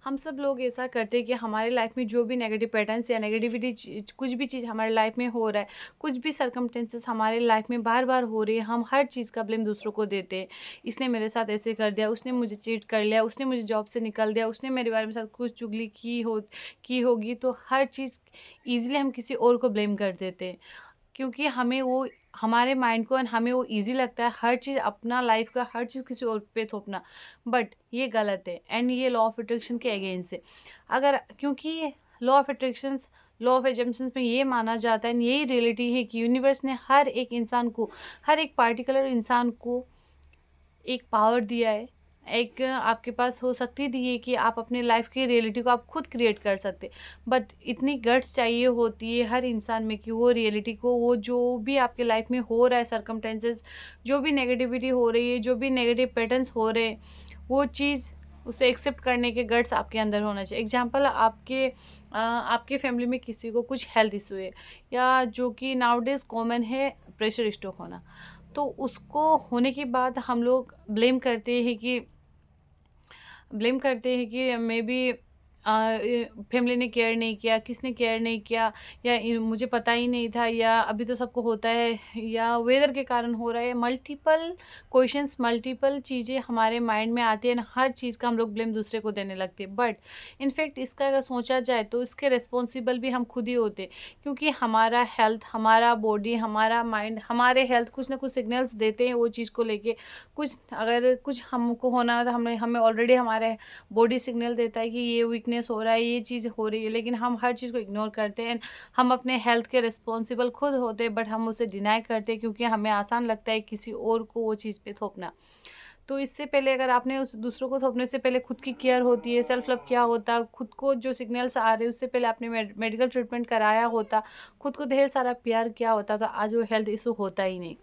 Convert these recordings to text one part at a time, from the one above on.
हम सब लोग ऐसा करते हैं कि हमारे लाइफ में जो भी नेगेटिव पैटर्न्स या नेगेटिविटी कुछ भी चीज़ हमारे लाइफ में हो रहा है, कुछ भी सर्कमस्टेंसेस हमारे लाइफ में बार बार हो रही है, हम हर चीज़ का ब्लेम दूसरों को देते हैं। इसने मेरे साथ ऐसे कर दिया, उसने मुझे चीट कर लिया, उसने मुझे जॉब से निकाल दिया, उसने मेरे बारे में साथ कुछ चुगली की होगी, तो हर चीज़ ईजिली हम किसी और को ब्लेम कर देते हैं, क्योंकि हमें वो हमारे माइंड को एंड हमें वो ईज़ी लगता है हर चीज़ अपना लाइफ़ का हर चीज़ किसी और पे थोपना। बट ये गलत है एंड ये लॉ ऑफ अट्रैक्शन के अगेंस्ट है। अगर क्योंकि लॉ ऑफ एजम्पशंस में ये माना जाता है एंड यही रियलिटी है कि यूनिवर्स ने हर एक इंसान को, हर एक पार्टिकुलर इंसान को एक पावर दिया है, एक आपके पास हो शक्ति दी है कि आप अपने लाइफ की रियलिटी को आप खुद क्रिएट कर सकते। बट इतनी गट्स चाहिए होती है हर इंसान में कि वो रियलिटी को, वो जो भी आपके लाइफ में हो रहा है सर्कमटेंसेस, जो भी नेगेटिविटी हो रही है, जो भी नेगेटिव पैटर्न्स हो रहे हैं, वो चीज़ उसे एक्सेप्ट करने के गट्स आपके अंदर होना चाहिए। एग्जाम्पल, आपके फैमिली में किसी को कुछ हेल्थ इशू है, या जो कि नाउडेज कॉमन है, प्रेशर स्ट्रोक होना, तो उसको होने के बाद हम लोग ब्लेम करते हैं कि मे बी फैमिली ने केयर नहीं किया, किसने केयर नहीं किया, या मुझे पता ही नहीं था, या अभी तो सबको होता है, या वेदर के कारण हो रहा है। मल्टीपल क्वेश्चंस, मल्टीपल चीज़ें हमारे माइंड में आती है ना, हर चीज़ का हम लोग ब्लेम दूसरे को देने लगते हैं। बट इनफैक्ट इसका अगर सोचा जाए तो इसके रिस्पॉन्सिबल भी हम खुद ही होते हैं, क्योंकि हमारा हेल्थ, हमारा बॉडी, हमारा माइंड, हमारे हेल्थ कुछ ना कुछ सिग्नल्स देते हैं वो चीज़ को लेके। अगर कुछ हमको होना तो हमें ऑलरेडी हमारे बॉडी सिग्नल देता है कि ये वीकनेस हो रहा है, ये चीज़ हो रही है, लेकिन हम हर चीज़ को इग्नोर करते हैं। हम अपने हेल्थ के रिस्पॉन्सिबल खुद होते हैं, बट हम उसे डिनाई करते हैं क्योंकि हमें आसान लगता है किसी और को वो चीज़ पे थोपना। तो इससे पहले अगर आपने उस दूसरों को थोपने से पहले खुद की केयर होती है, सेल्फ लव क्या होता, खुद को जो सिग्नल्स आ रहे हैं उससे पहले आपने मेडिकल ट्रीटमेंट कराया होता, खुद को ढेर सारा प्यार किया होता, तो आज वो हेल्थ इशू होता ही नहीं।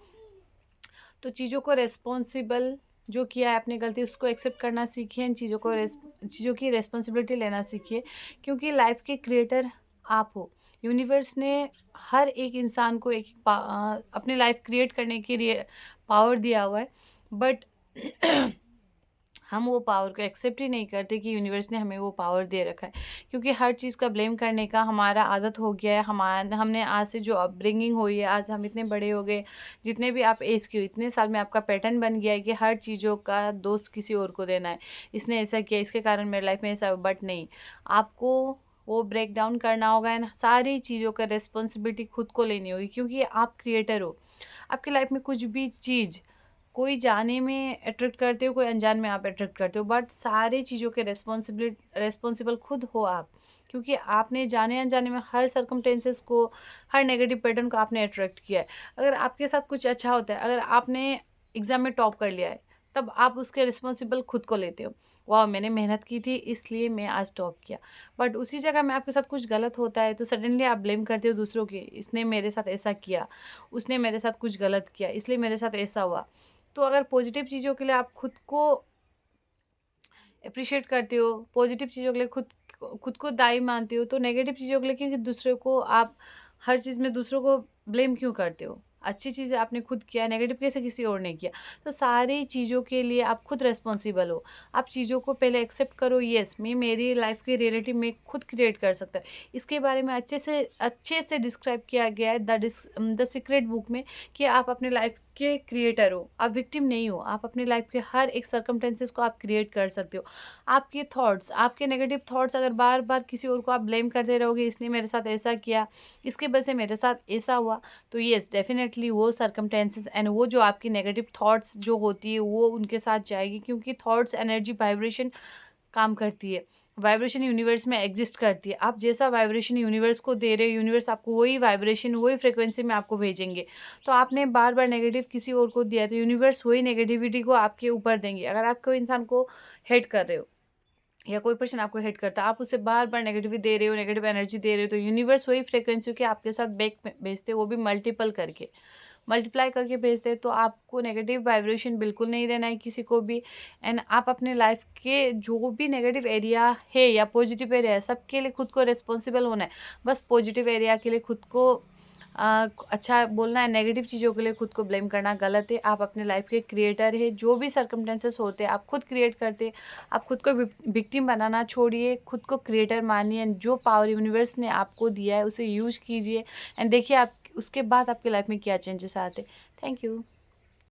तो चीज़ों को रेस्पॉन्सिबल जो किया है, अपनी गलती उसको एक्सेप्ट करना सीखिए, इन चीज़ों की रेस्पॉन्सिबिलिटी लेना सीखिए, क्योंकि लाइफ के क्रिएटर आप हो। यूनिवर्स ने हर एक इंसान को अपनी लाइफ क्रिएट करने के लिए पावर दिया हुआ है, बट हम वो पावर को एक्सेप्ट ही नहीं करते कि यूनिवर्स ने हमें वो पावर दे रखा है, क्योंकि हर चीज़ का ब्लेम करने का हमारा आदत हो गया है। हमने आज से जो अपब्रिंगिंग हुई है, आज हम इतने बड़े हो गए, जितने भी आप एज के हो, इतने साल में आपका पैटर्न बन गया है कि हर चीज़ों का दोस्त किसी और को देना है। इसने ऐसा किया, इसके कारण मेरे लाइफ में ऐसा, बट नहीं, आपको वो ब्रेक डाउन करना होगा एंड सारी चीज़ों का रिस्पॉन्सिबिलिटी खुद को लेनी होगी, क्योंकि आप क्रिएटर हो। आपकी लाइफ में कुछ भी चीज़, कोई जाने में अट्रैक्ट करते हो, कोई अनजान में आप अट्रैक्ट करते हो, बट सारी चीज़ों के रेस्पॉन्सिबल खुद हो आप, क्योंकि आपने जाने अनजाने में हर सर्कमटेंसेस को, हर नेगेटिव पैटर्न को आपने अट्रैक्ट किया है। अगर आपके साथ कुछ अच्छा होता है, अगर आपने एग्ज़ाम में टॉप कर लिया है, तब आप उसके रिस्पॉन्सिबल खुद को लेते हो, वाह मैंने मेहनत की थी इसलिए मैं आज टॉप किया। बट उसी जगह में आपके साथ कुछ गलत होता है तो सडनली आप ब्लेम करते हो दूसरों के, इसने मेरे साथ ऐसा किया, उसने मेरे साथ कुछ गलत किया, इसलिए मेरे साथ ऐसा हुआ। तो अगर पॉजिटिव चीज़ों के लिए आप खुद को अप्रिशिएट करते हो, पॉजिटिव चीज़ों के लिए खुद को दायी मानते हो, तो नेगेटिव चीज़ों के लिए क्योंकि दूसरे को आप हर चीज़ में दूसरों को ब्लेम क्यों करते हो? अच्छी चीज़ आपने खुद किया, नेगेटिव कैसे किसी और ने किया? तो सारी चीज़ों के लिए आप खुद रिस्पॉन्सिबल हो। आप चीज़ों को पहले एक्सेप्ट करो, येस मैं मेरी लाइफ की रियलिटी में खुद क्रिएट कर सकता है। इसके बारे में अच्छे से डिस्क्राइब किया गया है द सीक्रेट बुक में, कि आप अपने लाइफ के क्रिएटर हो, आप विक्टिम नहीं हो। आप अपने लाइफ के हर एक सर्कमटेंसेस को आप क्रिएट कर सकते हो। आपके थॉट्स, आपके नेगेटिव थॉट्स अगर बार बार किसी और को आप ब्लेम करते रहोगे, इसने मेरे साथ ऐसा किया, इसके वजह से मेरे साथ ऐसा हुआ, तो येस डेफिनेटली वो सर्कमटेंसेस एंड वो जो आपकी नेगेटिव थॉट्स जो होती है वो उनके साथ जाएगी, क्योंकि थॉट्स एनर्जी वाइब्रेशन काम करती है, वाइब्रेशन यूनिवर्स में एग्जिस्ट करती है। आप जैसा वाइब्रेशन यूनिवर्स को दे रहे हो, यूनिवर्स आपको वही वाइब्रेशन, वही फ्रिक्वेंसी में आपको भेजेंगे। तो आपने बार बार नेगेटिव किसी और को दिया तो यूनिवर्स वही नेगेटिविटी को आपके ऊपर देंगे। अगर आप कोई इंसान को हेट कर रहे हो या कोई पर्सन आपको हेट करता है, आप उसे बार बार नेगेटिविटी दे रहे हो, नेगेटिव एनर्जी दे रहे हो, तो यूनिवर्स वही फ्रिक्वेंसी के आपके साथ बैक भेजते हैं, वो भी मल्टीप्लाई करके भेजते हैं। तो आपको नेगेटिव वाइब्रेशन बिल्कुल नहीं देना है किसी को भी। एंड आप अपने लाइफ के जो भी नेगेटिव एरिया है या पॉजिटिव एरिया है, सबके लिए खुद को रिस्पॉन्सिबल होना है। बस पॉजिटिव एरिया के लिए खुद को अच्छा बोलना है, नेगेटिव चीज़ों के लिए खुद को ब्लेम करना गलत है। आप अपने लाइफ के क्रिएटर है, जो भी सर्कमस्टेंसेस होते हैं आप खुद क्रिएट करते हैं। आप खुद को विक्टिम बनाना छोड़िए, खुद को क्रिएटर मानिए एंड जो पावर यूनिवर्स ने आपको दिया है उसे यूज कीजिए एंड देखिए आप उसके बाद आपकी लाइफ में क्या चेंजेस आते हैं। Thank you.